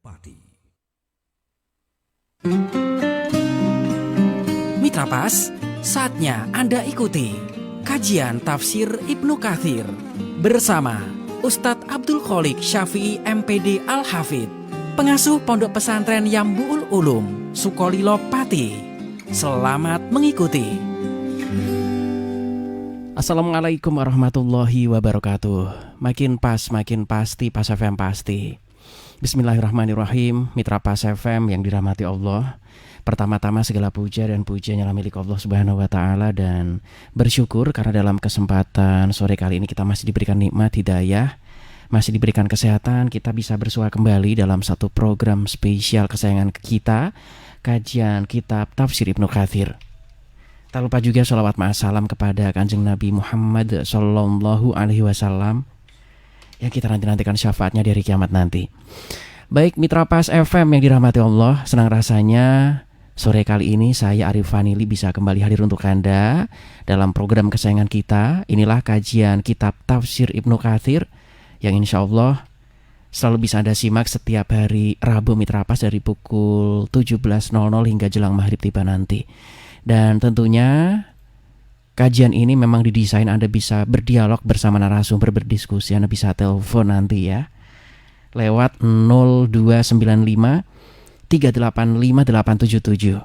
Pati. Mitra Pas, saatnya Anda ikuti kajian tafsir Ibnu Katsir bersama Ustadz Abdul Kholik Syafi'i MPD Al-Hafidh, pengasuh Pondok Pesantren Yambu'ul Ulum, Sukolilo Pati. Selamat mengikuti. Assalamualaikum warahmatullahi wabarakatuh. Makin pas, makin pasti, Pas FM pasti. Bismillahirrahmanirrahim. Mitra Pas FM yang dirahmati Allah, pertama-tama segala puja dan pujian adalah milik Allah Subhanahu wa taala, dan bersyukur karena dalam kesempatan sore kali ini kita masih diberikan nikmat hidayah, masih diberikan kesehatan, kita bisa bersua kembali dalam satu program spesial kesayangan kita, kajian kitab tafsir Ibnu Katsir. Tak lupa juga sholawat ma'asalam kepada Kanjeng Nabi Muhammad Sallallahu Alaihi Wasallam yang kita nanti-nantikan syafaatnya dari kiamat nanti. Baik Mitra Pas FM yang dirahmati Allah, senang rasanya sore kali ini saya Arif Fanili bisa kembali hadir untuk Anda dalam program kesayangan kita. Inilah kajian kitab tafsir Ibnu Katsir yang insya Allah selalu bisa Anda simak setiap hari Rabu Mitra Pas dari pukul 17.00 hingga jelang maghrib tiba nanti. Dan tentunya kajian ini memang didesain Anda bisa berdialog bersama narasumber, berdiskusi. Anda bisa telepon nanti ya lewat 0295 385 877.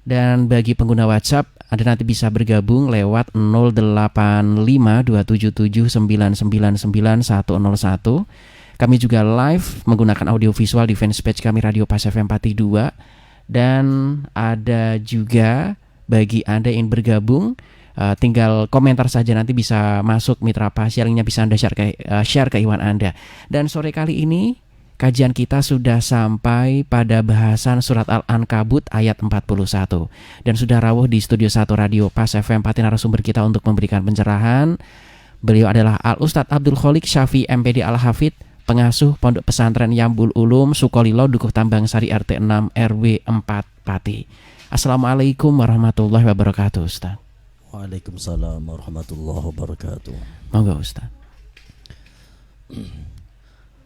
Dan bagi pengguna WhatsApp, Anda nanti bisa bergabung lewat 085 277 999 101. Kami juga live menggunakan audio visual di fanpage kami Radio Pas FM Pati 2. Dan ada juga bagi Anda yang bergabung, tinggal komentar saja, nanti bisa masuk Mitra Pas, sharingnya bisa Anda share ke iwan Anda. Dan sore kali ini kajian kita sudah sampai pada bahasan surat Al-Ankabut ayat 41. Dan sudah rawuh di studio 1 Radio Pas FM Pati narasumber kita untuk memberikan pencerahan. Beliau adalah Al-Ustadz Abdul Kholik Syafi'i MPD Al-Hafidh, pengasuh Pondok Pesantren Yambu'ul Ulum, Sukolilo, Dukuh Tambang Sari, RT 6 RW 4 Pati. Assalamualaikum warahmatullahi wabarakatuh, Ustaz. Waalaikumsalam warahmatullahi wabarakatuh. Monggo, Ustaz.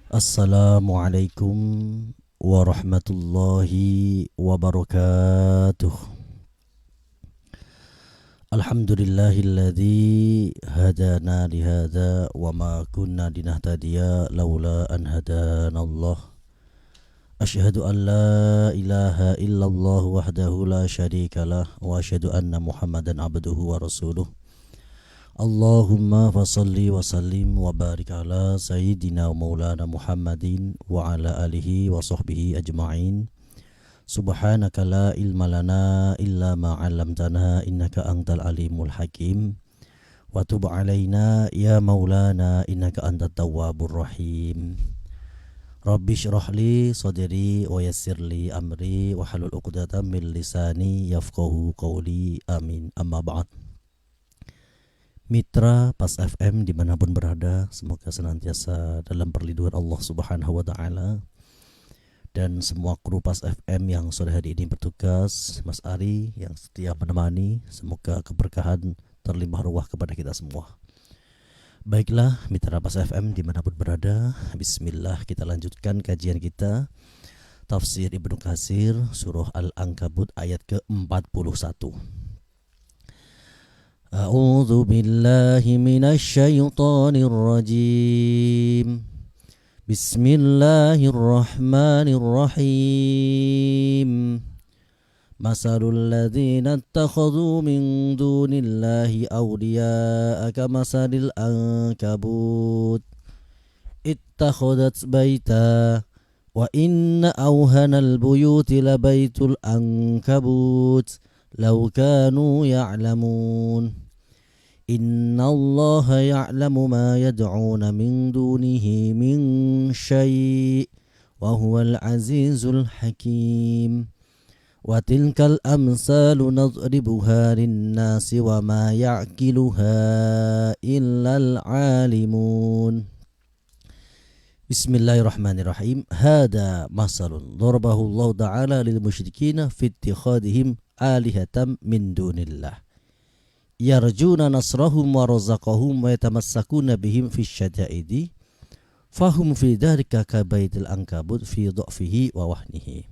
Assalamualaikum warahmatullahi wabarakatuh. Alhamdulillahilladzi hadana lihada wa ma kunna linahtadiya laula an hadanallah. Asyhadu an la ilaha illallah wahdahu la syarikalah wa asyhadu anna Muhammadan abduhu wa rasuluh. Allahumma fasalli wa sallim wa barik ala sayyidina wa maulana Muhammadin wa ala alihi wa sahbihi ajma'in. Subhanaka la ilma lana illa ma 'allamtana innaka antal alimul hakim. Wa tub alaina ya maulana innaka antat tawwabur rahim. Rabbi syrah li sadri wa yassir li amri wa halul 'uqdatam min lisani yafqahu qawli. Amin. Amma ba'd. Mitra Pas FM dimanapun berada, semoga senantiasa dalam perlindungan Allah Subhanahu wa ta'ala. Dan semua kru Pas FM yang sore hari ini bertugas, Mas Ari yang setia menemani, semoga keberkahan terlimpah ruah kepada kita semua. Baiklah Mitra Pas FM dimanapun berada, bismillah, kita lanjutkan kajian kita tafsir Ibnu Katsir surah Al-Ankabut ayat ke-41. A'udzu billahi minasy syaithanir rajim. Bismillahirrahmanirrahim. Masalul ladzina ittakhadhu min dunillahi awliya'a kamasalil ankabut ittakhadat baita wa inna awhanal buyuti labaitul ankabut law kanu ya'lamun. Innallaha ya'lamu ma yad'una min dunihi min syai' wa huwal azizul hakim. Wa tilkal amsalu nadribuha linnasi wa ma ya'qiluha illal alimun. Bismillahirrahmanirrahim. Hada masalun darabahu Allah ta'ala lil musyrikina fi ittikhadihim alihatam min dunillah. Yarjuna nasrahum wa razaqahum wa yatamassakuna bihim fi syada'idi fahum fi dzalika kabaitil ankabut fi dha'fihi wa wahnihi.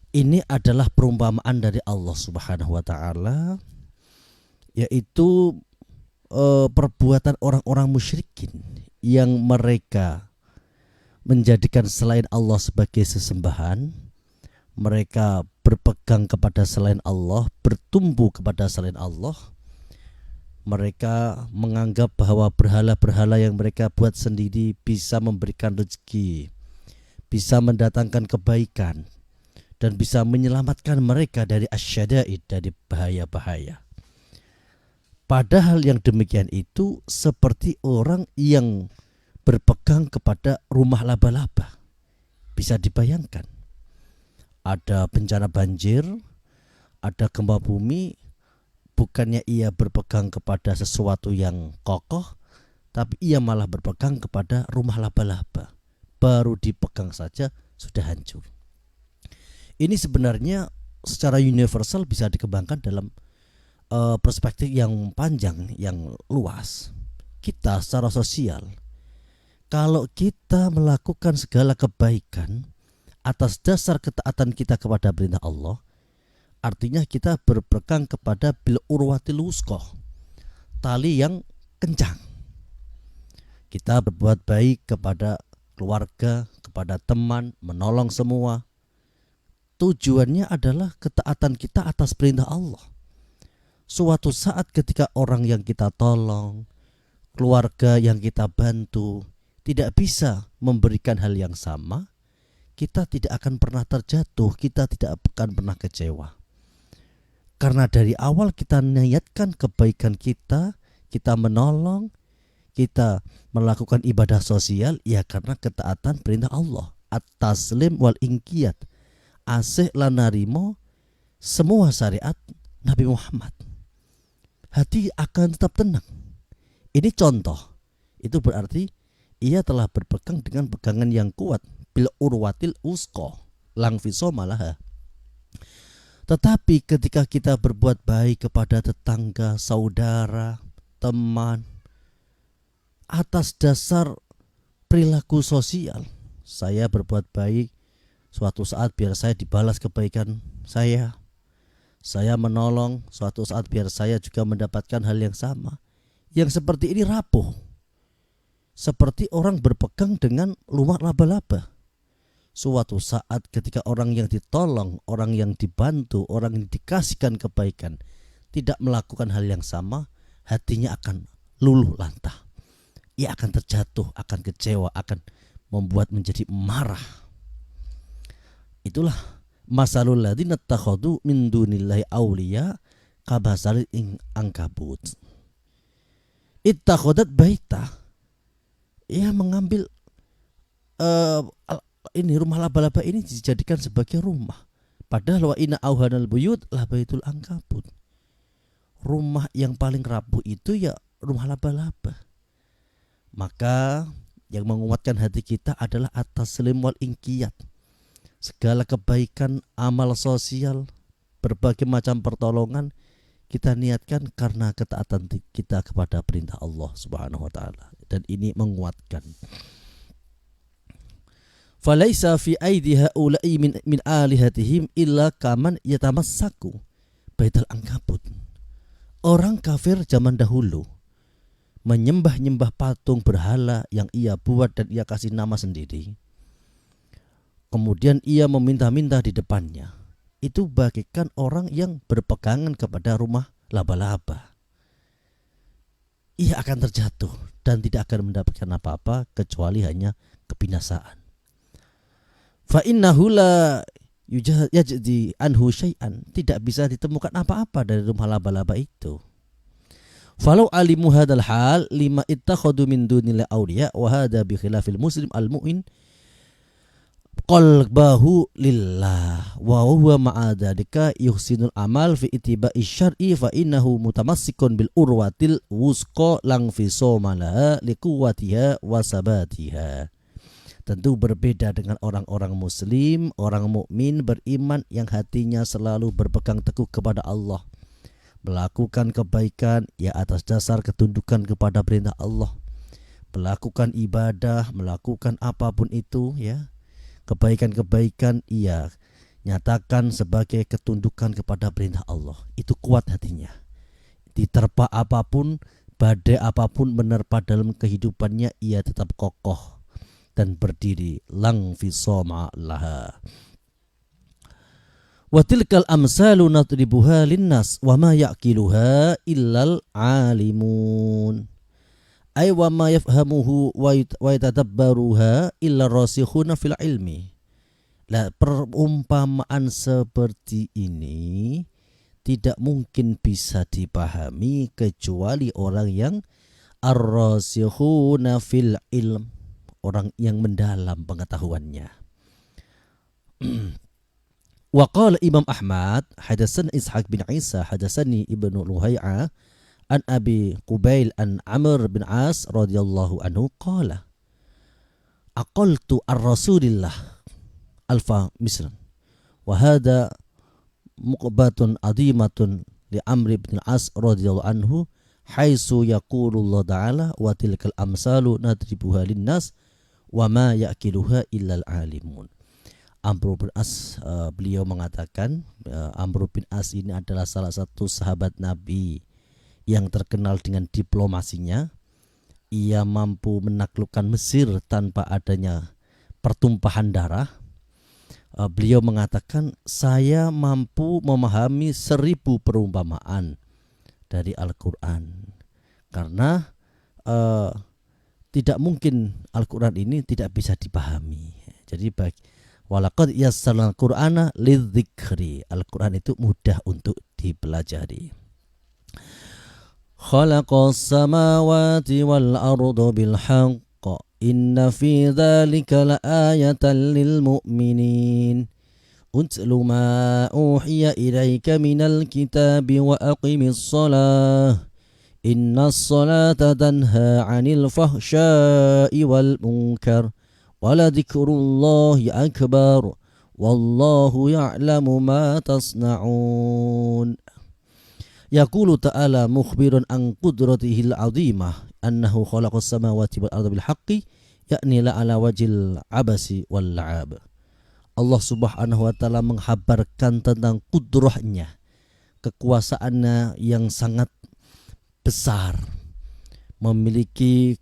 Ini adalah perumpamaan dari Allah Subhanahu wa taala, yaitu perbuatan orang-orang musyrikin yang mereka menjadikan selain Allah sebagai sesembahan. Mereka berpegang kepada selain Allah, bertumbuh kepada selain Allah. Mereka menganggap bahwa berhala-berhala yang mereka buat sendiri bisa memberikan rezeki, bisa mendatangkan kebaikan, dan bisa menyelamatkan mereka dari asyada'id, dari bahaya-bahaya. Padahal yang demikian itu seperti orang yang berpegang kepada rumah laba-laba. Bisa dibayangkan, ada bencana banjir, ada gempa bumi, bukannya ia berpegang kepada sesuatu yang kokoh, tapi ia malah berpegang kepada rumah laba-laba. Baru dipegang saja sudah hancur. Ini sebenarnya secara universal bisa dikembangkan dalam perspektif yang panjang, yang luas. Kita secara sosial, kalau kita melakukan segala kebaikan atas dasar ketaatan kita kepada perintah Allah, artinya kita berpegang kepada bil urwatil wusqah, tali yang kencang. Kita berbuat baik kepada keluarga, kepada teman, menolong semua. Tujuannya adalah ketaatan kita atas perintah Allah. Suatu saat ketika orang yang kita tolong, keluarga yang kita bantu tidak bisa memberikan hal yang sama, kita tidak akan pernah terjatuh, kita tidak akan pernah kecewa. Karena dari awal kita niatkan kebaikan kita menolong, kita melakukan ibadah sosial, ya karena ketaatan perintah Allah. At-taslim wal inqiyad, asih lan narimo semua syariat Nabi Muhammad. Hati akan tetap tenang. Ini contoh. Itu berarti ia telah berpegang dengan pegangan yang kuat, bil urwatil wusqa, lang fisoma laha. Tetapi ketika kita berbuat baik kepada tetangga, saudara, teman, atas dasar perilaku sosial, saya berbuat baik, suatu saat biar saya dibalas kebaikan saya menolong, suatu saat biar saya juga mendapatkan hal yang sama. Yang seperti ini rapuh, seperti orang berpegang dengan rumah laba-laba. Suatu saat ketika orang yang ditolong, orang yang dibantu, orang yang dikasihkan kebaikan tidak melakukan hal yang sama, hatinya akan luluh lantah. Ia akan terjatuh, akan kecewa, akan membuat menjadi marah. Itulah masalul ladzina takhadu min dunillahi auliya kabasalil ankabut. Ittakhadat baita. Ia mengambil ini rumah laba-laba ini dijadikan sebagai rumah. Padahal wa inna auhanal buyut la baitul ankabut. Rumah yang paling rapuh itu ya rumah laba-laba. Maka yang menguatkan hati kita adalah at-taslim wal inqiyad. Segala kebaikan, amal sosial, berbagai macam pertolongan kita niatkan karena ketaatan kita kepada perintah Allah Subhanahu wa taala, dan ini menguatkan. Falaisa fi aidi haula'i min alihatihim illa kaman yatamassaku baitul ankabut. Orang kafir zaman dahulu menyembah-nyembah patung berhala yang ia buat dan ia kasih nama sendiri. Kemudian ia meminta-minta di depannya. Itu bagaikan orang yang berpegangan kepada rumah laba-laba. Ia akan terjatuh dan tidak akan mendapatkan apa-apa kecuali hanya kebinasaan. Fa innahu la yajdi anhu syai'an, tidak bisa ditemukan apa-apa dari rumah laba-laba itu. Falau alimu hadal hal lima ittakhadu min dunillahi awliya wa hadha bi khilafil muslim al-mu'min qalbahu lillah wa huwa ma'adadika yuhsinul amal fi itiba'i syar'i fa innahu mutamassikun bil urwatil wusqa lang fi somalaha liquwatiha wa sabatiha. Tentu berbeda dengan orang-orang muslim, orang mukmin beriman yang hatinya selalu berpegang teguh kepada Allah, melakukan kebaikan ya atas dasar ketundukan kepada perintah Allah, melakukan ibadah, melakukan apapun itu ya, kebaikan-kebaikan ia nyatakan sebagai ketundukan kepada perintah Allah. Itu kuat hatinya. Diterpa apapun, badai apapun menerpa dalam kehidupannya, ia tetap kokoh dan berdiri. Lang fisoma laha. Wa tilkal amsalu nadribuha linnas wa ma yaqiluha illal alimun. Ay wa ma yafhamuhu wa yatadabbaruha illa rasikhuna fil ilmi. Lah, perumpamaan seperti ini tidak mungkin bisa dipahami kecuali orang yang ar-rasikhuna fil ilm, orang yang mendalam pengetahuannya. Wa qala Imam Ahmad hadatsana Ishaq bin Isa hadatsani Ibnu Luhai'ah an Abi Qubail an Amr bin As radhiyallahu anhu qala aqaltu ar-Rasulillah alfa misran wa hadha muqbatun adimatun li Amr bin As radhiyallahu anhu haitsu yaqulu Allah ta'ala wa tilkal amsalu nadribuha linnas wa ma yaqiluha illal alimun. Amr bin As, beliau mengatakan, Amr bin As ini adalah salah satu sahabat Nabi yang terkenal dengan diplomasinya. Ia mampu menaklukkan Mesir tanpa adanya pertumpahan darah. Beliau mengatakan, saya mampu memahami 1000 perumpamaan dari Al-Quran. Karena tidak mungkin Al-Quran ini tidak bisa dipahami. Jadi walaqad yassarnal Qur'ana lidzikri. Al-Quran itu mudah untuk dipelajari. Khalaqas samawati wal arda bil haqq inna fi dzalika laayatan lil mu'minin. Utlu ma uhiya ilaika minal kitabi wa aqimis shalah. Innas salata tanha 'anil fahsya'i wal munkar. Waladhikrullahi akbar wallahu ya'lamu ma tasna'un. Yaqulu ta'ala mukhbirun an qudratihil 'azimah annahu khalaqas samawati wal arda bil haqqi yakni la ala wajhil abasi wal la'ab. Allah Subhanahu wa taala menghabarkan tentang kudrahnya, kekuasaannya yang sangat besar, memiliki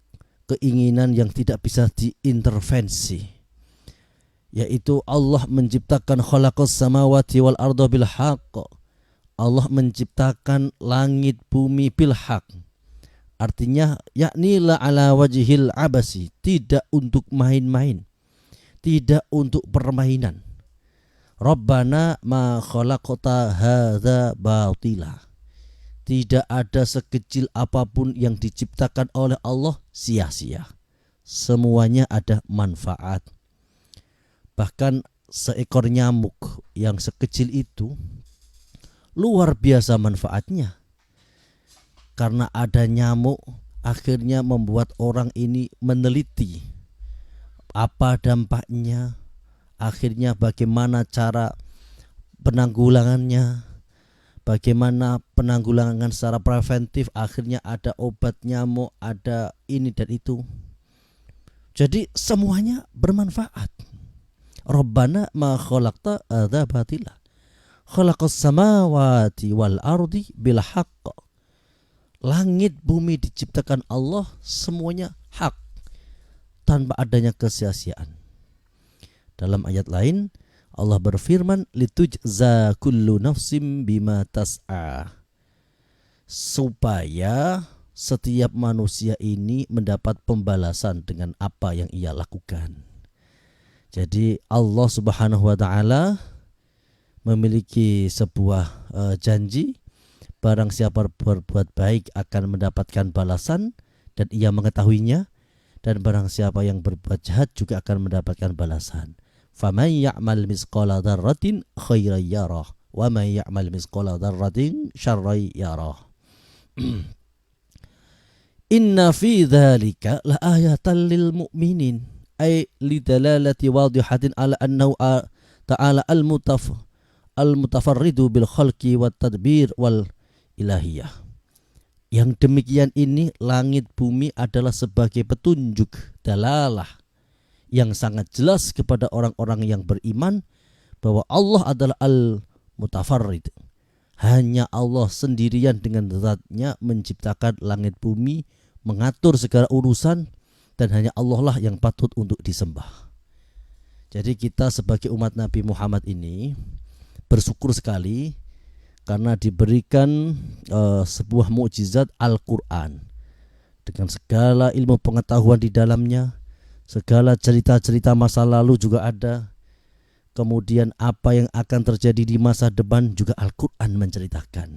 keinginan yang tidak bisa diintervensi, yaitu Allah menciptakan khalaqas samawati wal arda bil haqq. Allah menciptakan langit bumi bil haqq. Artinya yakni la ala wajhil abasi, tidak untuk main-main, tidak untuk permainan. Rabbana ma khalaqta hadza batila. Tidak ada sekecil apapun yang diciptakan oleh Allah sia-sia. Semuanya ada manfaat. Bahkan seekor nyamuk yang sekecil itu luar biasa manfaatnya. Karena ada nyamuk akhirnya membuat orang ini meneliti apa dampaknya, akhirnya bagaimana cara penanggulangannya, bagaimana penanggulangan secara preventif, akhirnya ada obat nyamuk, ada ini dan itu. Jadi semuanya bermanfaat. Rabbana ma khalaqta hadza batila. Khalaqas samawati wal ardi bil haqq. Langit bumi diciptakan Allah semuanya hak, tanpa adanya kesia-siaan. Dalam ayat lain Allah berfirman, litujza kullu nafsim bima tas'a. Supaya setiap manusia ini mendapat pembalasan dengan apa yang ia lakukan. Jadi Allah Subhanahu wa taala memiliki sebuah janji, barang siapa berbuat baik akan mendapatkan balasan dan ia mengetahuinya, dan barang siapa yang berbuat jahat juga akan mendapatkan balasan. Faman ya'mal misqala dzarratin khairan yarah wa man ya'mal misqala dzarratin syarran yarah. Inna fi dzalika la ayatan lil mu'minin, ay lidalalati wadihatin ala annahu ta'ala al-mutafarridu bil khalqi wat tadbir wal ilahiyah. Yang demikian ini langit bumi adalah sebagai petunjuk dalalah yang sangat jelas kepada orang-orang yang beriman bahwa Allah adalah al-mutafarrid. Hanya Allah sendirian dengan zatnya menciptakan langit bumi, mengatur segala urusan, dan hanya Allah lah yang patut untuk disembah. Jadi kita sebagai umat Nabi Muhammad ini bersyukur sekali karena diberikan sebuah mukjizat Al-Quran dengan segala ilmu pengetahuan di dalamnya, segala cerita-cerita masa lalu juga ada, kemudian apa yang akan terjadi di masa depan juga Al-Quran menceritakan.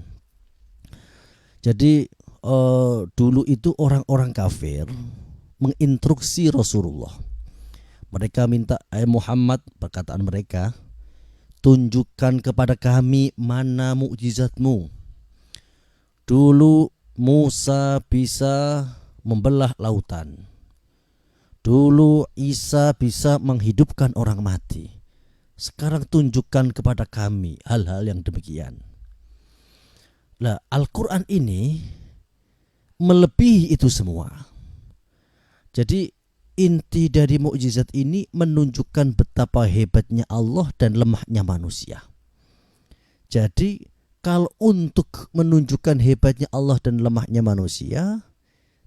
Jadi dulu itu orang-orang kafir menginstruksi Rasulullah. Mereka minta, Muhammad, perkataan mereka, tunjukkan kepada kami mana mukjizatmu. Dulu Musa bisa membelah lautan. Dulu Isa bisa menghidupkan orang mati. Sekarang tunjukkan kepada kami hal-hal yang demikian. Nah, Al-Quran ini melebihi itu semua. Jadi inti dari mukjizat ini menunjukkan betapa hebatnya Allah dan lemahnya manusia. Jadi kalau untuk menunjukkan hebatnya Allah dan lemahnya manusia,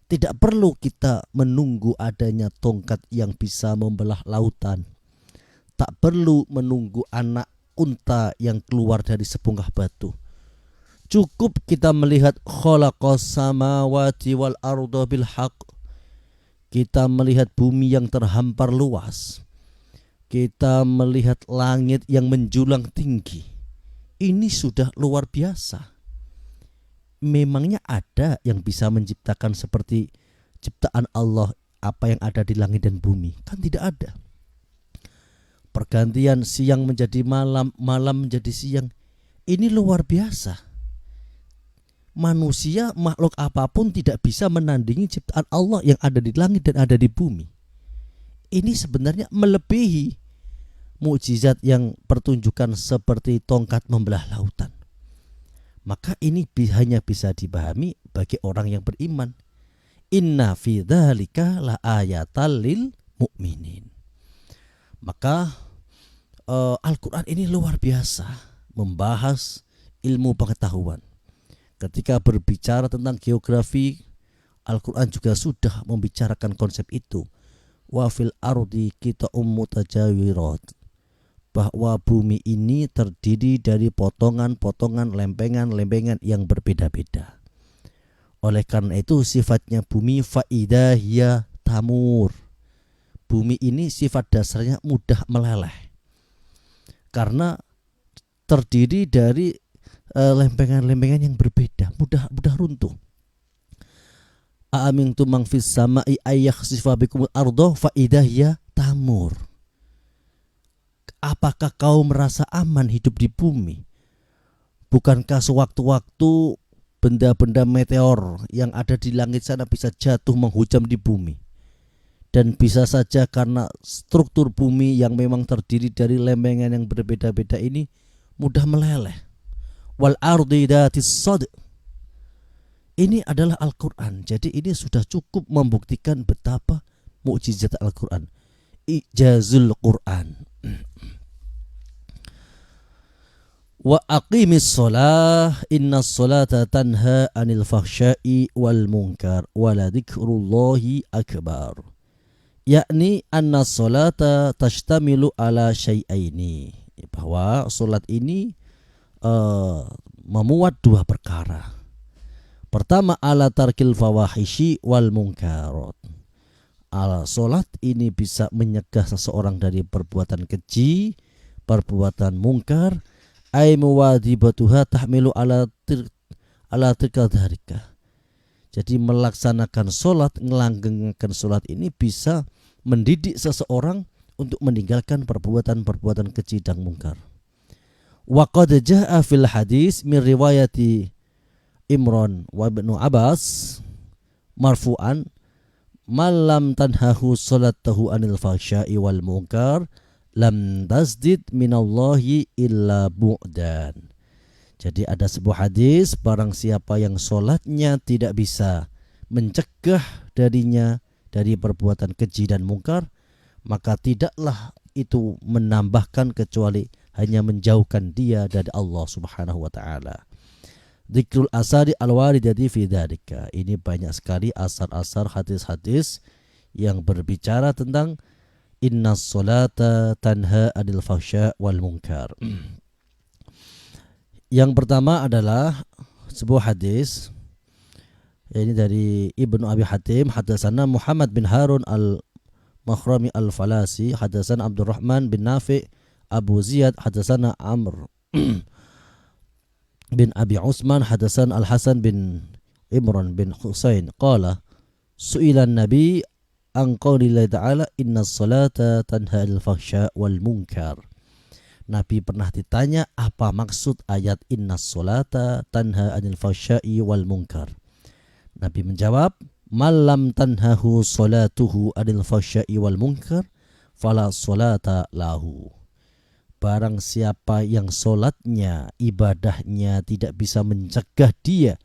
tidak perlu kita menunggu adanya tongkat yang bisa membelah lautan. Tak perlu menunggu anak unta yang keluar dari sebongkah batu. Cukup kita melihat khalaqas samawati wal arda bil haqq. Kita melihat bumi yang terhampar luas. Kita melihat langit yang menjulang tinggi. Ini sudah luar biasa. Memangnya ada yang bisa menciptakan seperti ciptaan Allah apa yang ada di langit dan bumi? Kan tidak ada. Pergantian siang menjadi malam, malam menjadi siang. Ini luar biasa. Manusia, makhluk apapun tidak bisa menandingi ciptaan Allah yang ada di langit dan ada di bumi. Ini sebenarnya melebihi mukjizat yang pertunjukan seperti tongkat membelah lautan. Maka ini hanya bisa dipahami bagi orang yang beriman. Inna fi dzalika la ayatal lil mu'minin. Maka Al-Quran ini luar biasa membahas ilmu pengetahuan. Ketika berbicara tentang geografi, Al-Quran juga sudah membicarakan konsep itu. Wa fil ardi qita'um mutajawirat, bahwa bumi ini terdiri dari potongan-potongan, lempengan-lempengan yang berbeda-beda. Oleh karena itu sifatnya bumi faidah hiya tamur. Bumi ini sifat dasarnya mudah meleleh. Karena terdiri dari lempengan-lempengan yang berbeda, mudah runtuh. Aamintum man fis sama'i ayakhsifa bikumul ardo fa idza hiya tamur. Apakah kau merasa aman hidup di bumi? Bukankah sewaktu-waktu benda-benda meteor yang ada di langit sana bisa jatuh menghujam di bumi? Dan bisa saja karena struktur bumi yang memang terdiri dari lempengan yang berbeda-beda ini mudah meleleh. Wal ardi datis sad. Ini adalah Al-Quran. Jadi ini sudah cukup membuktikan betapa mukjizat Al-Quran. Ijazul Quran. Wa aqimis shalah innas salata tanha anil fahsya'i wal munkar wala dzikrullahi akbar. Yakni anna salata tashtamilu ala syai'aini, bahwa salat ini memuat dua perkara. Pertama, ala tarkil fawahishi wal munkarat. Salat ini bisa menyegah seseorang dari perbuatan keji, perbuatan mungkar. Ay muwadibatuha tahmilu ala tilka dharika. Jadi melaksanakan salat, ngelanggengkan salat ini bisa mendidik seseorang untuk meninggalkan perbuatan-perbuatan keji dan mungkar. Wa qad jaa'a fil hadis min riwayati Imran wa Ibnu Abbas marfu'an man lam tanhahu salatahu anil fahsya'i wal munkar lam tasdid minallahi illa bu'dan. Jadi ada sebuah hadis, barang siapa yang sholatnya tidak bisa mencegah darinya dari perbuatan keji dan mungkar, maka tidaklah itu menambahkan kecuali hanya menjauhkan dia dari Allah Subhanahu wa taala. Dzikrul asari al-waridati fi dzalika. Ini banyak sekali asar-asar hadis-hadis yang berbicara tentang innas sholata tanha 'anil fahsya wal munkar. Yang pertama adalah sebuah hadis, ini dari Ibnu Abi Hatim, hadatsana Muhammad bin Harun al-Makhrami al-Falasi, hadatsana Abdurrahman bin Nafi' Abu Ziyad, hadatsana Amr bin Abi Usman, hadatsana Al-Hasan bin Imran bin Husain qala su'ila an-nabi an qaulillahi ta'ala innas salata tanha 'anil fahsya wal munkar. Nabi pernah ditanya apa maksud ayat innas sholata tanha 'anil fahsya'i wal munkar. Nabi menjawab, "Malam tanhahu sholatuhu 'anil fahsya'i wal munkar, fala sholata lahu." Barang siapa yang sholatnya, ibadahnya tidak bisa mencegah dia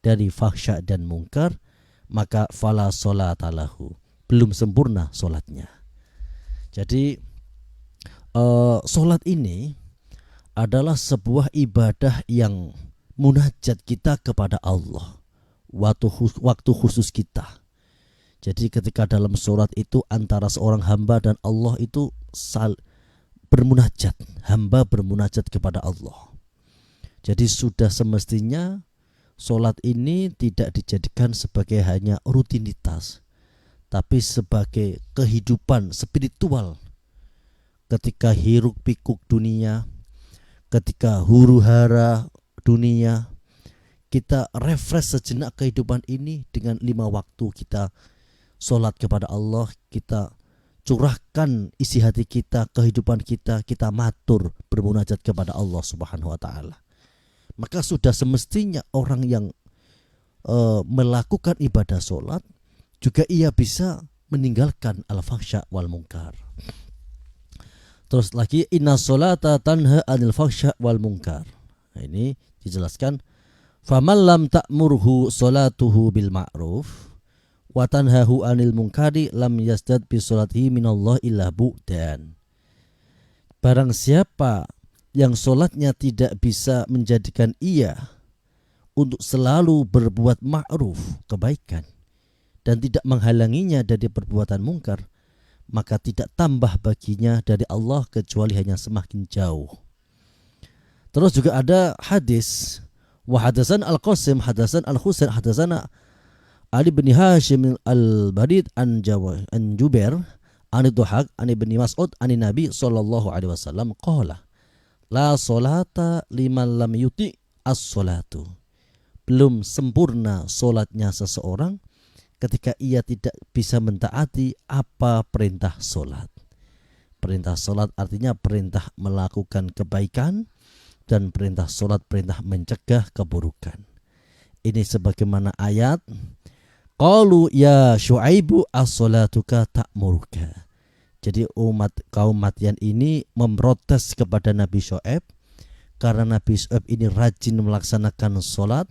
dari fahsya dan munkar, maka fala sholata lahu. Belum sempurna sholatnya. Jadi sholat ini adalah sebuah ibadah yang munajat kita kepada Allah, waktu khusus kita. Jadi ketika dalam sholat itu antara seorang hamba dan Allah itu bermunajat, hamba bermunajat kepada Allah. Jadi sudah semestinya sholat ini tidak dijadikan sebagai hanya rutinitas, tapi sebagai kehidupan spiritual. Ketika hiruk pikuk dunia, ketika huru hara dunia, kita refresh sejenak kehidupan ini dengan 5 waktu kita sholat kepada Allah, kita curahkan isi hati kita, kehidupan kita, kita matur bermunajat kepada Allah Subhanahu wa taala. Maka sudah semestinya orang yang melakukan ibadah sholat juga ia bisa meninggalkan al-fahsya wal munkar. Terus lagi inna sholata tanha 'anil fahsya wal munkar. Nah, ini dijelaskan faman lam ta'murhu sholatuhu bil ma'ruf wa tanhahu 'anil munkari lam yazdad bi sholatihi minallah illa bu'dan. Barang siapa yang sholatnya tidak bisa menjadikan ia untuk selalu berbuat ma'ruf, kebaikan, dan tidak menghalanginya dari perbuatan mungkar, maka tidak tambah baginya dari Allah kecuali hanya semakin jauh. Terus juga ada hadis wa hadasan al-Qasim hadasan al-Husain hadasana Ali bin Hashim al-Barid an Jubair an Duhaq an Ibn Mas'ud an Nabi sallallahu alaihi wasallam qala la salata liman lam yuti as-salatu. Belum sempurna solatnya seseorang ketika ia tidak bisa mentaati apa perintah solat. Perintah solat artinya perintah melakukan kebaikan, dan perintah solat perintah mencegah keburukan. Ini sebagaimana ayat qalu ya Syuaibu as-salatuka ta'muruka. Jadi kaum Madian ini memprotes kepada Nabi Syuaib karena Nabi Syuaib ini rajin melaksanakan solat.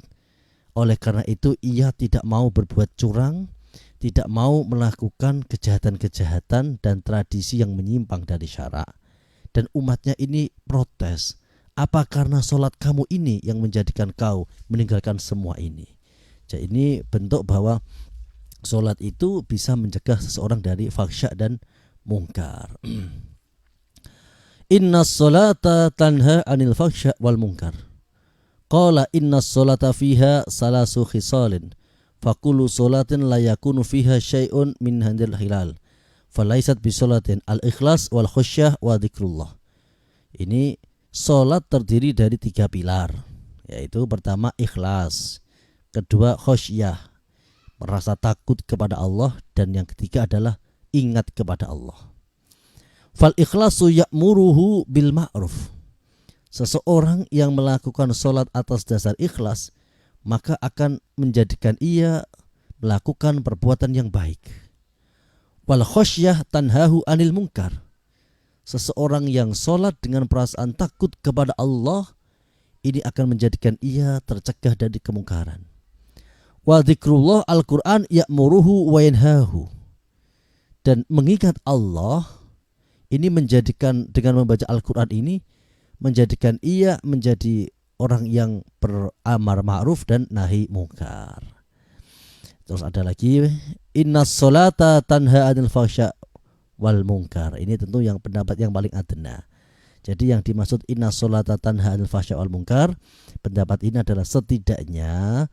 Oleh karena itu ia tidak mau berbuat curang, tidak mau melakukan kejahatan-kejahatan dan tradisi yang menyimpang dari syara. Dan umatnya ini protes, apa karena sholat kamu ini yang menjadikan kau meninggalkan semua ini. Jadi ini bentuk bahwa sholat itu bisa mencegah seseorang dari fahsya dan mungkar. Inna sholata tanha 'anil fahsya wal munkar. Qala inna sholata fiha salasu khisalin fakulu sholatin la yakunu fiha syai'un min handil hilal falaisat bisolatin al-ikhlas wal khusyah wa dzikrullah. Ini sholat terdiri dari 3 pilar, yaitu pertama ikhlas, kedua khusyah, merasa takut kepada Allah, dan yang ketiga adalah ingat kepada Allah. Fal ikhlasu ya'muruhu bil ma'ruf. Seseorang yang melakukan sholat atas dasar ikhlas, maka akan menjadikan ia melakukan perbuatan yang baik. Wal khosyah tanhahu 'anil munkar. Seseorang yang sholat dengan perasaan takut kepada Allah, ini akan menjadikan ia tercegah dari kemungkaran. Wa dzikrullah Al-Qur'an ya'muruhu wa yanhahu. Dan mengingat Allah ini menjadikan, dengan membaca Al-Qur'an ini menjadikan ia menjadi orang yang beramar ma'ruf dan nahi mungkar. Terus ada lagi, innas sholata tanha 'anil fahsya wal munkar. Ini tentu yang pendapat yang paling adna. Jadi yang dimaksud innas sholata tanha 'anil fahsya wal munkar, pendapat ini adalah setidaknya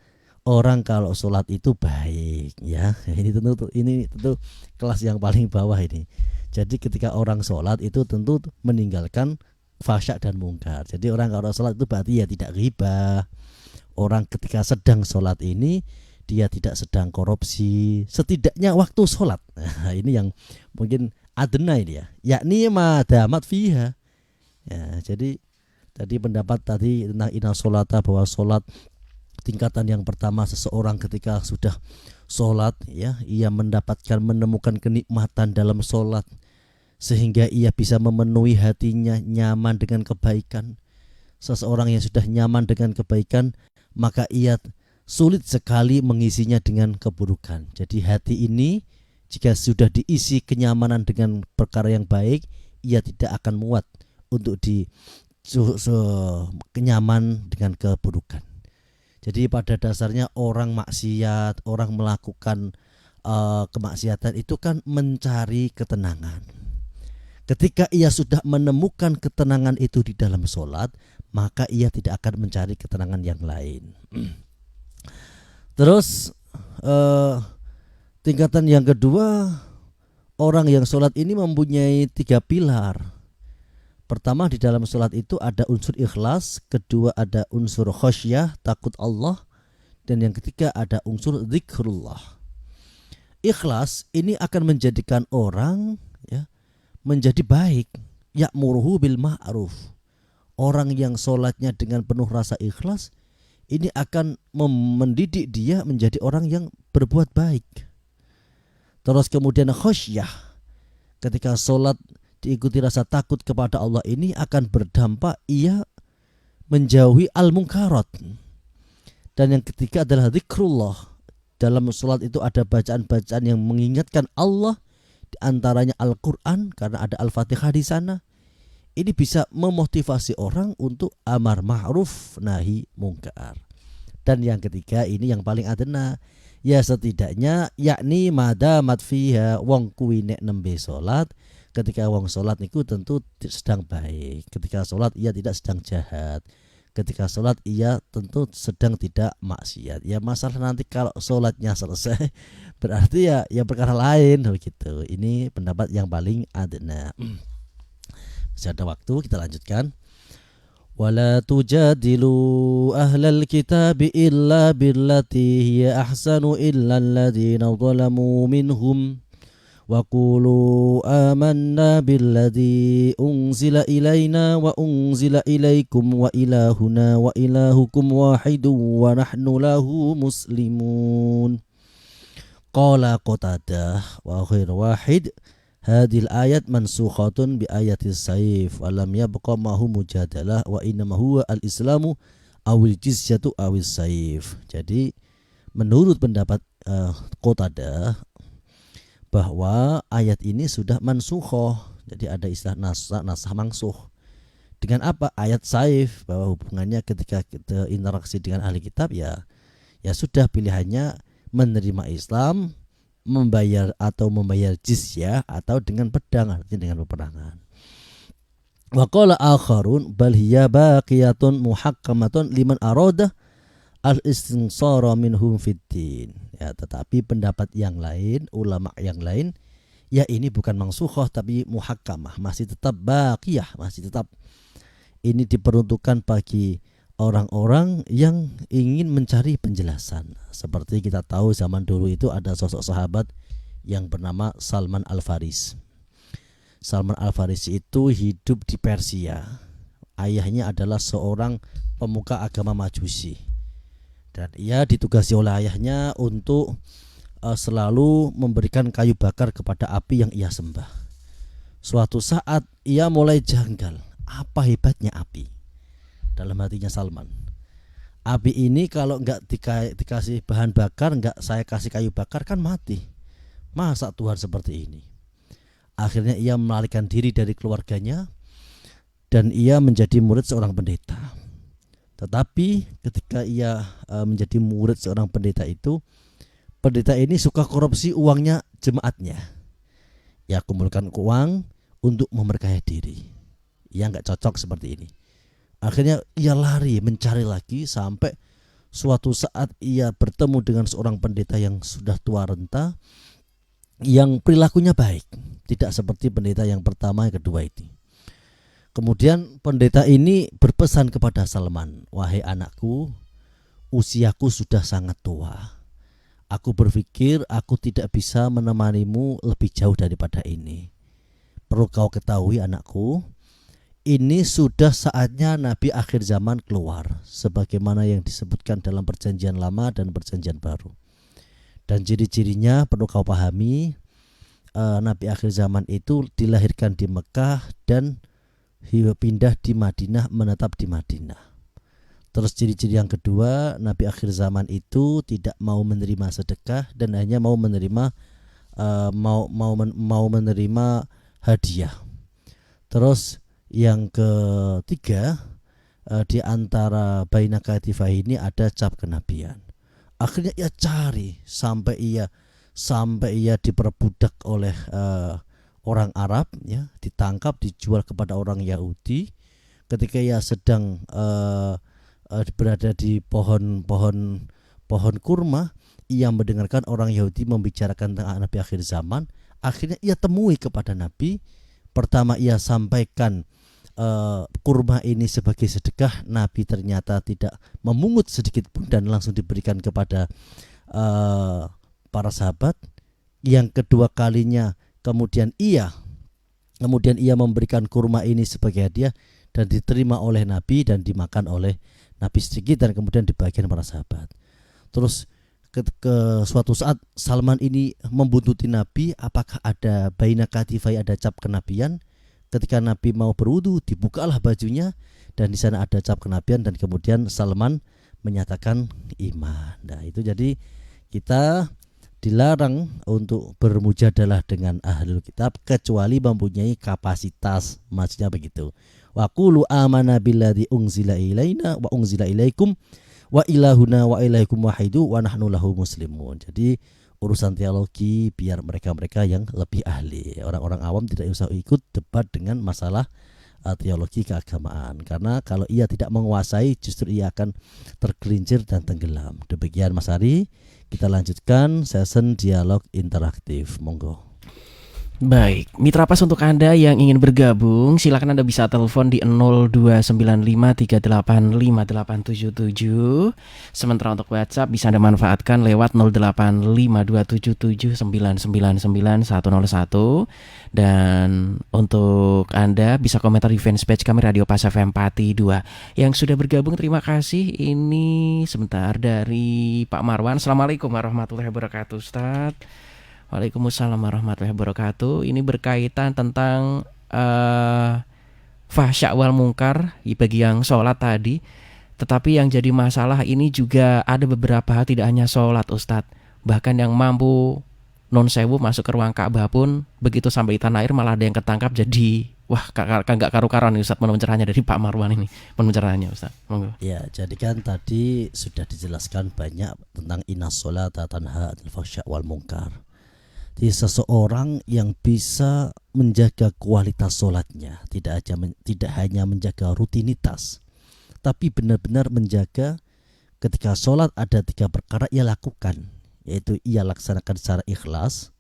orang kalau sholat itu baik, ya. Ini tentu kelas yang paling bawah ini. Jadi ketika orang sholat itu tentu meninggalkan fahsya dan mungkar. Jadi orang kalau sholat itu berarti ya tidak ghibah. Orang ketika sedang sholat ini dia tidak sedang korupsi, setidaknya waktu sholat. Nah, ini yang mungkin adna ini ya, yakni madamat fiha. Ya, jadi tadi pendapat tadi tentang inna sholata, bahwa sholat tingkatan yang pertama seseorang ketika sudah sholat, ya, ia menemukan kenikmatan dalam sholat sehingga ia bisa memenuhi hatinya nyaman dengan kebaikan. Seseorang yang sudah nyaman dengan kebaikan, maka ia sulit sekali mengisinya dengan keburukan. Jadi hati ini jika sudah diisi kenyamanan dengan perkara yang baik, ia tidak akan muat untuk kenyaman dengan keburukan. Jadi pada dasarnya orang maksiat, orang melakukan kemaksiatan itu kan mencari ketenangan. Ketika ia sudah menemukan ketenangan itu di dalam sholat, maka ia tidak akan mencari ketenangan yang lain. Terus tingkatan yang kedua, orang yang sholat ini mempunyai 3 pilar. Pertama, di dalam sholat itu ada unsur ikhlas, kedua ada unsur khosyah, takut Allah, dan yang ketiga ada unsur zikrullah. Ikhlas ini akan menjadikan orang, ya, menjadi baik, ya'muruhu bil ma'ruf. Orang yang sholatnya dengan penuh rasa ikhlas ini akan mendidik dia menjadi orang yang berbuat baik. Terus kemudian khosyah, ketika sholat diikuti rasa takut kepada Allah, ini akan berdampak ia menjauhi al-munkarat. Dan yang ketiga adalah zikrullah. Dalam sholat itu ada bacaan-bacaan yang mengingatkan Allah, di antaranya Al-Quran, karena ada Al-Fatihah di sana. Ini bisa memotivasi orang untuk amar ma'ruf nahi mungkar. Dan yang ketiga ini yang paling adena, ya setidaknya yakni madamat fiha, wong kuwi nek nembe salat. Ketika wong salat niku tentu sedang baik. Ketika salat ia tidak sedang jahat. Ketika sholat ia tentu sedang tidak maksiat. Ya masalah nanti kalau sholatnya selesai berarti ya perkara lain begitu. Ini pendapat yang paling adna. Masih ada waktu, kita lanjutkan. Wala tujadilu ahlal kitabi illa billati hiya ahsanu illa alladhina zalamu minhum wa qulu amanna billadhi unzila ilaina wa unzila ilaikum wa ilahuna wa ilahukum wahidun wa nahnu lahu muslimun. Qala Qatadah wa khair wahid hadhil ayat mansukhatun bi ayatis saif wa lam yabqa mahu mujadalah wa innama huwa al-islamu awil jizyatu awil saif. Jadi menurut pendapat Qatadah bahwa ayat ini sudah mansukhoh. Jadi ada istilah nasah mansuh. Dengan apa? Ayat saif, bahwa hubungannya ketika kita interaksi dengan ahli kitab ya sudah pilihannya menerima Islam, membayar jizyah atau dengan pedang, artinya dengan peperangan. Wa qala akharun bal hiya baqiyatun muhakkamatun liman arada al-istinsara minhum fiddin. Ya, tetapi pendapat yang lain, ulama yang lain, ya ini bukan mansukhoh tapi muhakkamah, masih tetap baqiyah, masih tetap ini diperuntukkan bagi orang-orang yang ingin mencari penjelasan. Seperti kita tahu zaman dulu itu ada sosok sahabat yang bernama Salman Al-Faris. Salman Al-Farisi itu hidup di Persia. Ayahnya adalah seorang pemuka agama Majusi. Dan ia ditugasi oleh ayahnya untuk selalu memberikan kayu bakar kepada api yang ia sembah. Suatu saat ia mulai janggal, apa hebatnya api? dalam hatinya Salman. Api ini kalau nggak dikasih bahan bakar, nggak saya kasih kayu bakar kan mati. Masa Tuhan seperti ini? Akhirnya ia melarikan diri dari keluarganya dan ia menjadi murid seorang pendeta. Tetapi ketika ia menjadi murid seorang pendeta itu, pendeta ini suka korupsi uangnya jemaatnya. Ia kumpulkan uang untuk memberkahi diri. Ia nggak cocok seperti ini. Akhirnya ia lari mencari lagi sampai suatu saat ia bertemu dengan seorang pendeta yang sudah tua renta, yang perilakunya baik, tidak seperti pendeta yang pertama yang kedua ini. Kemudian pendeta ini berpesan kepada Salman, wahai anakku, usiaku sudah sangat tua. Aku berpikir aku tidak bisa menemanimu lebih jauh daripada ini. Perlu kau ketahui anakku, ini sudah saatnya Nabi akhir zaman keluar, sebagaimana yang disebutkan dalam perjanjian lama dan perjanjian baru. Dan ciri-cirinya perlu kau pahami, Nabi akhir zaman itu dilahirkan di Mekah dan pindah di Madinah, menetap di Madinah. Terus ciri-ciri yang kedua, Nabi akhir zaman itu tidak mau menerima sedekah dan hanya mau menerima mau menerima hadiah. Terus yang ketiga, di antara baina katifah ini ada cap kenabian. Akhirnya ia cari sampai ia diperbudak oleh orang Arab, ya, ditangkap, dijual kepada orang Yahudi. Ketika ia sedang berada di pohon kurma, ia mendengarkan orang Yahudi membicarakan tentang Nabi akhir zaman. Akhirnya ia temui kepada Nabi. Pertama ia sampaikan kurma ini sebagai sedekah. Nabi ternyata tidak memungut sedikit pun dan langsung diberikan kepada para sahabat. Yang kedua kalinya kemudian ia memberikan kurma ini sebagai hadiah dan diterima oleh Nabi dan dimakan oleh Nabi sedikit dan kemudian dibagikan para sahabat. Terus ke suatu saat Salman ini membuntuti Nabi, apakah ada baina katifai, ada cap kenabian. Ketika Nabi mau berwudu, dibukalah bajunya dan di sana ada cap kenabian dan kemudian Salman menyatakan iman. Nah, itu jadi kita dilarang untuk bermujadalah dengan ahlul kitab kecuali mempunyai kapasitas, maksudnya begitu. Wa qulu amanna billadzi unzila ilaina wa unzila ilaikum wa ilahuna wa ilaikum wahidu wa nahnu lahu muslimun. Jadi urusan teologi biar mereka-mereka yang lebih ahli. Orang-orang awam tidak usah ikut debat dengan masalah teologi keagamaan, karena kalau ia tidak menguasai justru ia akan tergelincir dan tenggelam. Demikian Mas Ari, kita lanjutkan session dialog interaktif. Monggo. Baik, Mitra Pas untuk Anda yang ingin bergabung, silakan Anda bisa telepon di 0295385877. Sementara untuk WhatsApp bisa Anda manfaatkan lewat 085277999101. Dan untuk Anda bisa komentar di fanpage kami Radio Pas FM Pati 2. Yang sudah bergabung terima kasih. Ini sebentar dari Pak Marwan. Assalamualaikum warahmatullahi wabarakatuh, Ustaz. Waalaikumsalam warahmatullahi wabarakatuh. Ini berkaitan tentang fahsya wal mungkar bagi yang sholat tadi. Tetapi yang jadi masalah ini juga ada beberapa hal, tidak hanya sholat Ustadz. Bahkan yang mampu non sewu masuk ke ruang Ka'bah pun begitu sampai di tanah air malah ada yang ketangkap. Jadi wah gak karu-karuan nih Ustadz pencerahannya dari Pak Marwan ini. Pencerahannya Ustadz. Monggo. Ya, jadi kan tadi sudah dijelaskan banyak tentang innas sholata tanha 'anil fahsya wal munkar. Jadi seseorang yang bisa menjaga kualitas sholatnya, tidak hanya menjaga rutinitas, tapi benar-benar menjaga ketika sholat ada 3 perkara ia lakukan, yaitu ia laksanakan secara ikhlas.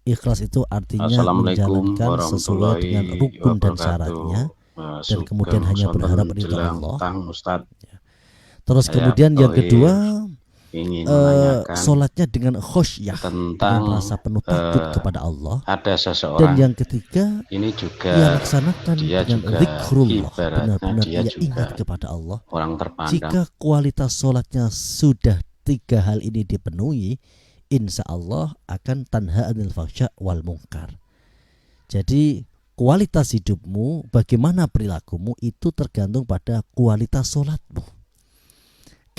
Ikhlas itu artinya menjalankan sesuai dengan rukun dan syaratnya, dan kemudian hanya berharap ridha Allah. Terus kemudian yang kedua, sholatnya dengan khosyah, dengan rasa penuh takut kepada Allah. Ada seseorang, dan yang ketiga ini juga ia laksanakan dengan zikrullah, benar-benar dia ia ingat kepada Allah. Orang terpandang. Jika kualitas sholatnya sudah 3 hal ini dipenuhi, insya Allah akan tanha 'anil fahsya wal munkar. Jadi kualitas hidupmu, bagaimana perilakumu itu tergantung pada kualitas sholatmu.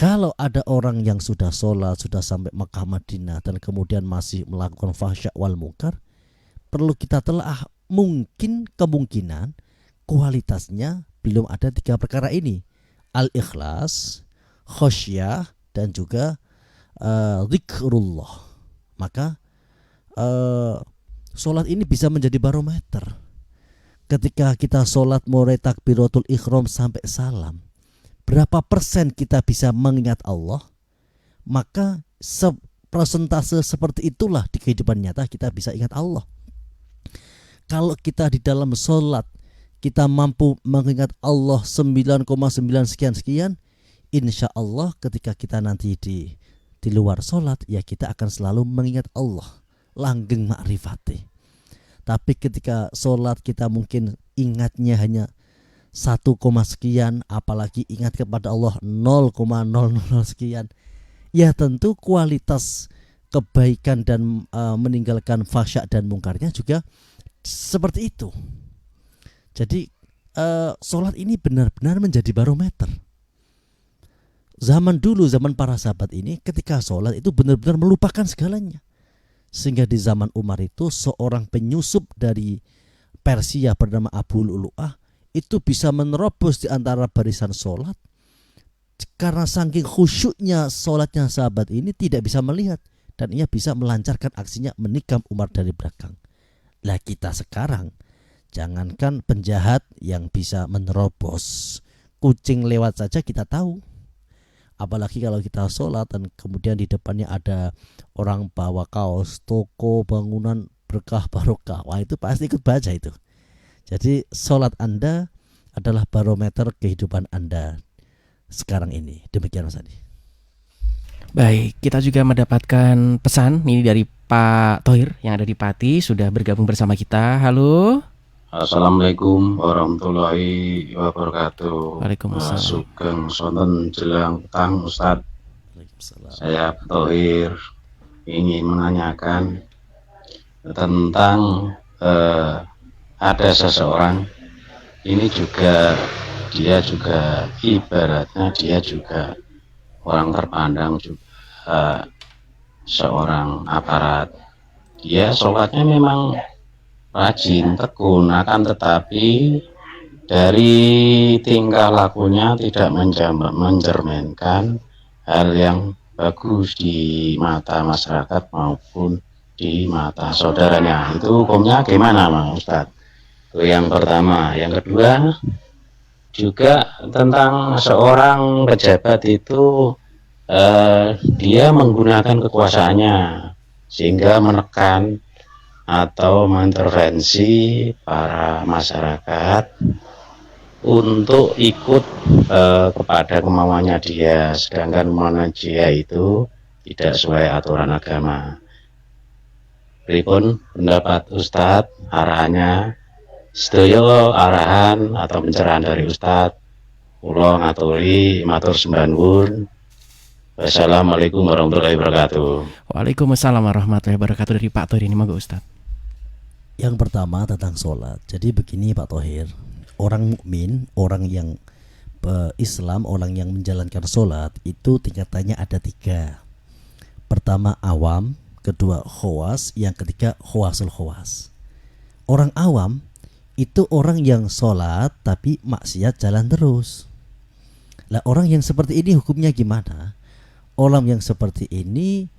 Kalau ada orang yang sudah sholat, sudah sampai Makkah Madinah dan kemudian masih melakukan fahsya wal munkar, perlu kita telah mungkin kemungkinan kualitasnya belum ada 3 perkara ini: al-ikhlas, khosyah, dan juga zikrullah. Maka sholat ini bisa menjadi barometer. Ketika kita sholat mulai takbiratul ihram sampai salam, berapa persen kita bisa mengingat Allah, maka persentase seperti itulah di kehidupan nyata kita bisa ingat Allah. Kalau kita di dalam sholat kita mampu mengingat Allah 9,9 sekian, insya Allah ketika kita nanti di luar sholat, ya kita akan selalu mengingat Allah, langgeng makrifati. Tapi ketika sholat kita mungkin ingatnya hanya 1, sekian, apalagi ingat kepada Allah 0,00 sekian, ya tentu kualitas kebaikan dan meninggalkan fahsya dan mungkarnya juga seperti itu. Jadi sholat ini benar-benar menjadi barometer. Zaman dulu, zaman para sahabat ini, ketika sholat itu benar-benar melupakan segalanya. Sehingga di zaman Umar itu seorang penyusup dari Persia bernama Abu Lu'lu'ah itu bisa menerobos di antara barisan sholat. Karena saking khusyuknya sholatnya sahabat ini tidak bisa melihat, dan ia bisa melancarkan aksinya menikam Umar dari belakang. Lah kita sekarang, jangankan penjahat yang bisa menerobos, kucing lewat saja kita tahu. Apalagi kalau kita sholat dan kemudian di depannya ada orang bawa kaos toko bangunan berkah barokah, wah itu pasti ikut baca itu. Jadi sholat Anda adalah barometer kehidupan Anda sekarang ini. Demikian Mas Adi. Baik, kita juga mendapatkan pesan ini dari Pak Thohir yang ada di Pati, sudah bergabung bersama kita. Halo. Assalamualaikum warahmatullahi wabarakatuh. Waalaikumsalam. Sugeng sonten jelang petang Ustadz. Saya Pak Thohir ingin menanyakan tentang ada seseorang ini juga, dia juga ibaratnya dia juga orang terpandang, juga seorang aparat. Dia sholatnya memang rajin, tekun, akan tetapi dari tingkah lakunya tidak mencerminkan hal yang bagus di mata masyarakat maupun di mata saudaranya. Itu hukumnya gimana Mas Ustadz? Itu yang pertama. Yang kedua juga tentang seorang pejabat itu, dia menggunakan kekuasaannya sehingga menekan atau mengintervensi para masyarakat untuk ikut kepada kemauannya dia, sedangkan kemauannya dia itu tidak sesuai aturan agama. Pripun pendapat Ustadz, arahannya sedaya arahan atau pencerahan dari Ustadz, kula ngaturi matur sembah nuwun. Wassalamualaikum warahmatullahi wabarakatuh. Waalaikumsalam warahmatullahi wabarakatuh. Dari Pak Thohir ini, monggo Ustadz. Yang pertama tentang sholat. Jadi begini Pak Thohir, orang mukmin, orang yang Islam, orang yang menjalankan sholat itu tingkatannya ada 3. Pertama awam, kedua khawas, yang ketiga khawasul khawas. Orang awam itu orang yang sholat tapi maksiat jalan terus. Lah orang yang seperti ini hukumnya gimana? Orang yang seperti ini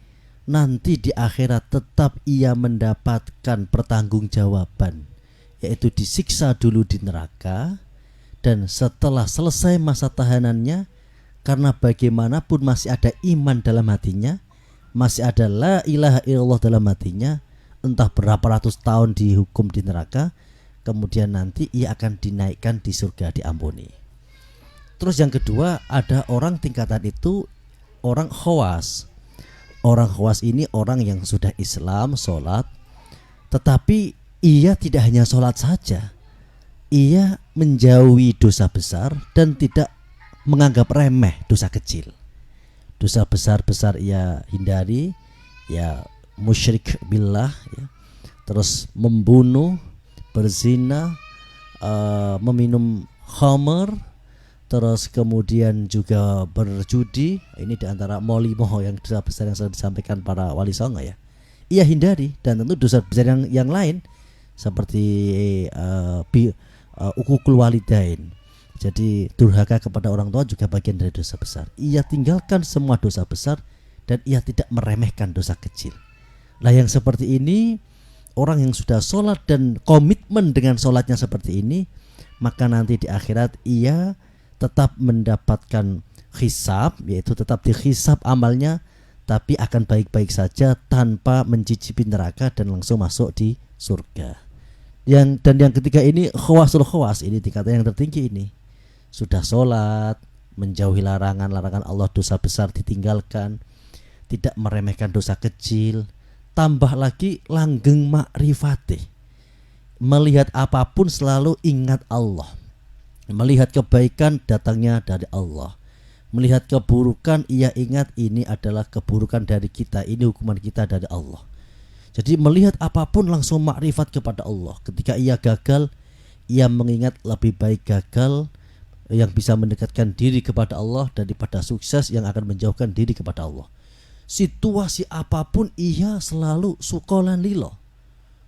nanti di akhirat tetap ia mendapatkan pertanggungjawaban, yaitu disiksa dulu di neraka, dan setelah selesai masa tahanannya, karena bagaimanapun masih ada iman dalam hatinya, masih ada la ilaha illallah dalam hatinya, entah berapa ratus tahun dihukum di neraka, kemudian nanti ia akan dinaikkan di surga, diampuni. Terus yang kedua, ada orang tingkatan itu orang khawas. Orang khawas ini orang yang sudah Islam, sholat, tetapi ia tidak hanya sholat saja, ia menjauhi dosa besar dan tidak menganggap remeh dosa kecil. Dosa besar-besar ia hindari, ya musyrik billah, ya. Terus membunuh, berzina, meminum khamar, terus kemudian juga berjudi. Ini diantara molimo yang dosa besar yang selalu disampaikan para wali songo ya. Ia hindari, dan tentu dosa besar yang lain seperti ukukul walidain. Jadi durhaka kepada orang tua juga bagian dari dosa besar. Ia tinggalkan semua dosa besar dan ia tidak meremehkan dosa kecil. Nah, yang seperti ini, orang yang sudah sholat dan komitmen dengan sholatnya seperti ini, maka nanti di akhirat ia tetap mendapatkan hisab, yaitu tetap dihisab amalnya, tapi akan baik-baik saja tanpa mencicipi neraka dan langsung masuk di surga. Yang ketiga ini khawasul khawas, ini tingkatan yang tertinggi ini. Sudah sholat, menjauhi larangan-larangan Allah, dosa besar ditinggalkan, tidak meremehkan dosa kecil, tambah lagi langgeng makrifate, melihat apapun selalu ingat Allah, melihat kebaikan datangnya dari Allah, melihat keburukan ia ingat ini adalah keburukan dari kita, ini hukuman kita dari Allah. Jadi melihat apapun langsung makrifat kepada Allah. Ketika ia gagal, ia mengingat lebih baik gagal yang bisa mendekatkan diri kepada Allah daripada sukses yang akan menjauhkan diri kepada Allah. Situasi apapun ia selalu sukolan lilo.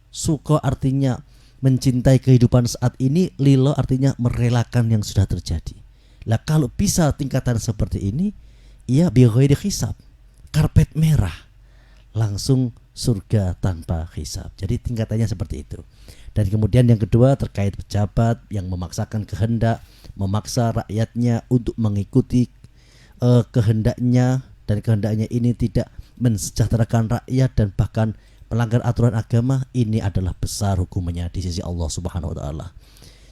Suko artinya mencintai kehidupan saat ini, lilo artinya merelakan yang sudah terjadi. Lah kalau bisa tingkatan seperti ini, ia bighairi hisab, karpet merah, langsung surga tanpa hisab. Jadi tingkatannya seperti itu. Dan kemudian yang kedua terkait pejabat yang memaksakan kehendak, memaksa rakyatnya untuk mengikuti kehendaknya, dan kehendaknya ini tidak mensejahterakan rakyat dan bahkan melanggar aturan agama, ini adalah besar hukumannya di sisi Allah Subhanahu wa taala.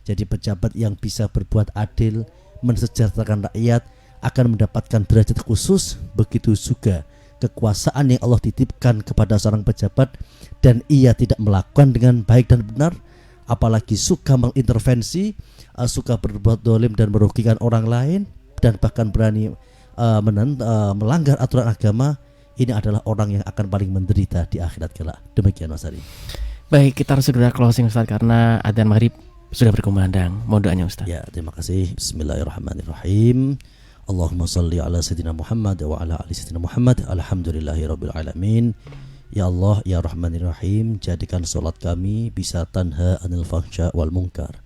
Jadi pejabat yang bisa berbuat adil, mensejahterakan rakyat akan mendapatkan derajat khusus. Begitu juga kekuasaan yang Allah titipkan kepada seorang pejabat dan ia tidak melakukan dengan baik dan benar, apalagi suka mengintervensi, suka berbuat dolim dan merugikan orang lain, dan bahkan berani melanggar aturan agama, ini adalah orang yang akan paling menderita di akhirat kelak. Demikian Mas Ari. Baik, kita harus segera closing Ustaz karena adzan maghrib sudah berkumandang. Mohon doanya Ustaz. Ya, terima kasih. Bismillahirrahmanirrahim. Allahumma salli ala sayyidina Muhammad wa ala ali sayyidina Muhammad. Alhamdulillahi rabbil alamin. Ya Allah, ya Rahmanir-Rahim, jadikan solat kami bisa tanha anil fahsya wal munkar.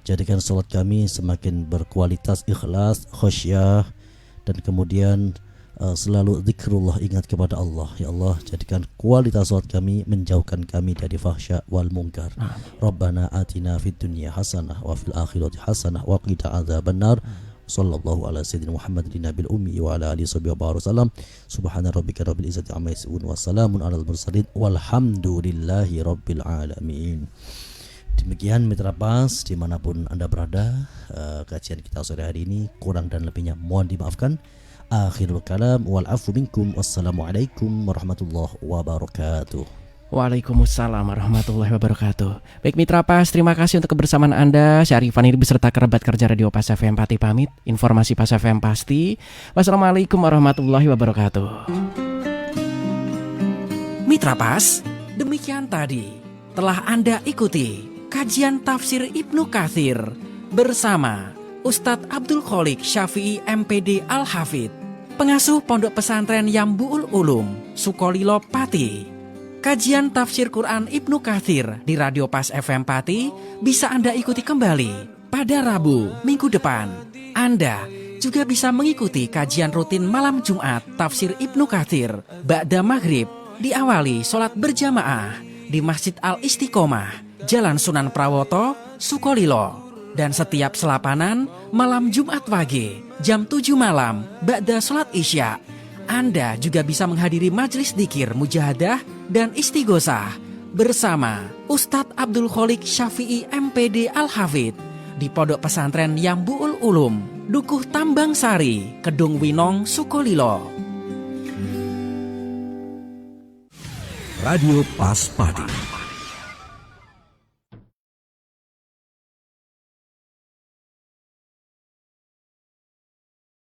Jadikan solat kami semakin berkualitas ikhlas, khasyah, dan kemudian selalu zikrullah, ingat kepada Allah. Ya Allah, jadikan kualitas solat kami menjauhkan kami dari fahsya wal munkar. Rabbana atina fid dunya hasanah wa fil akhirati hasanah wa qina adzabannar. Sallallahu ala sayyidina Muhammadin nabil ummi wa ala alihi wasallam. Subhana rabbika rabbil izzati amma yasifun wa salamun alal mursalin walhamdulillahi rabbil alamin. Demikian Mitra Pas dimanapun Anda berada, kajian kita sore hari ini kurang dan lebihnya mohon dimaafkan. Akhirul kalam wal afu minkum. Wassalamualaikum warahmatullahi wabarakatuh. Waalaikumsalam warahmatullahi wabarakatuh. Baik Mitra Pas, terima kasih untuk kebersamaan Anda. Saya Arifan ini beserta kerabat kerja Radio Pas FM Pati pamit. Informasi Pas FM pasti. Wassalamualaikum warahmatullahi wabarakatuh. Mitra Pas, demikian tadi telah Anda ikuti kajian tafsir Ibnu Katsir bersama Ustadz Abdul Kholik Syafi'i MPD Al-Hafidh, pengasuh Pondok Pesantren Yambu'ul Ulum, Sukolilo Pati. Kajian tafsir Quran Ibnu Katsir di Radio Pas FM Pati bisa Anda ikuti kembali pada Rabu minggu depan. Anda juga bisa mengikuti kajian rutin malam Jumat tafsir Ibnu Katsir ba'da maghrib, diawali sholat berjamaah di Masjid Al-Istiqomah, Jalan Sunan Prawoto, Sukolilo. Dan setiap selapanan malam Jumat Wage jam 7 malam ba'da sholat Isya. Anda juga bisa menghadiri majelis dzikir mujahadah dan istighosah bersama Ustadz Abdul Kholik Syafi'i MPD Al-Hafidh di Pondok Pesantren Yambu'ul Ulum, Dukuh Tambang Sari, Kedung Winong, Sukolilo. Radio Pas Pati.